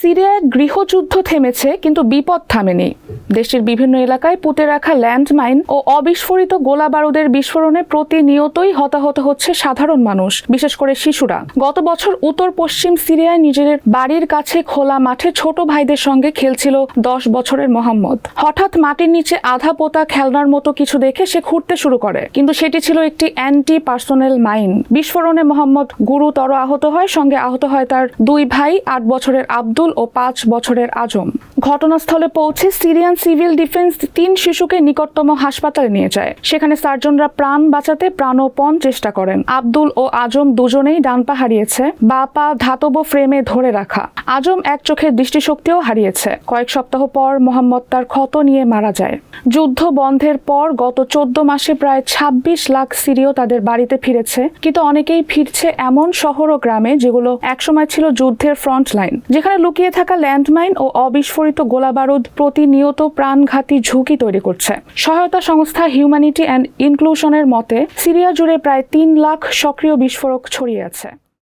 সিরিয়ায় গৃহযুদ্ধ থেমেছে কিন্তু বিপদ থামেনি। দেশটির বিভিন্ন এলাকায় পুঁতে রাখা ল্যান্ডমাইন ও অবিস্ফোরিত গোলা বারুদের বিস্ফোরণে প্রতিনিয়তই হতাহত হচ্ছে সাধারণ মানুষ, বিশেষ করে শিশুরা। গত বছর উত্তর পশ্চিম সিরিয়ায় নিজের বাড়ির কাছে খোলা মাঠে ছোট ভাইদের সঙ্গে খেলছিল 10 বছরের মোহাম্মদ। হঠাৎ মাটির নিচে আধা পোতা খেলনার মতো কিছু দেখে সে খুঁড়তে শুরু করে, কিন্তু সেটি ছিল একটি অ্যান্টি পার্সোনেল মাইন। বিস্ফোরণে মোহাম্মদ গুরুতর আহত হয়, সঙ্গে আহত হয় তার 2 ভাই, 8 বছরের আব্দুল ও 5 বছরের আজম। ঘটনাস্থলে পৌঁছে সিরিয়ান সিভিল ডিফেন্স 3 শিশুকে নিকটতম হাসপাতালে নিয়ে যায়। সেখানে সার্জনরা প্রাণ বাঁচাতে প্রাণপণ চেষ্টা করেন। আব্দুল ও আজম দুজনেই ডান পা হারিয়েছে, বা পা ধাতব ফ্রেমে ধরে রাখা। আজম এক চোখের দৃষ্টিশক্তিও হারিয়েছে। কয়েক সপ্তাহ পর মোহাম্মদ তার ক্ষত নিয়ে মারা যায়। যুদ্ধ বন্ধের পর গত 14 মাসে প্রায় 26 লাখ সিরীয় তাদের বাড়িতে ফিরেছে, কিন্তু অনেকেই ফিরছে এমন শহর ও গ্রামে যেগুলো একসময় ছিল যুদ্ধের ফ্রন্ট লাইন, যেখানে লুকিয়ে থাকা ল্যান্ডমাইন ও অবিস্ফোরিত গোলাবারুদ প্রতিনিয়ত প্রাণঘাতী ঝুঁকি তৈরি করছে। সহায়তা সংস্থা হিউম্যানিটি অ্যান্ড ইনক্লুশনের মতে সিরিয়া জুড়ে প্রায় 3 লাখ সক্রিয় বিস্ফোরক ছড়িয়ে আছে।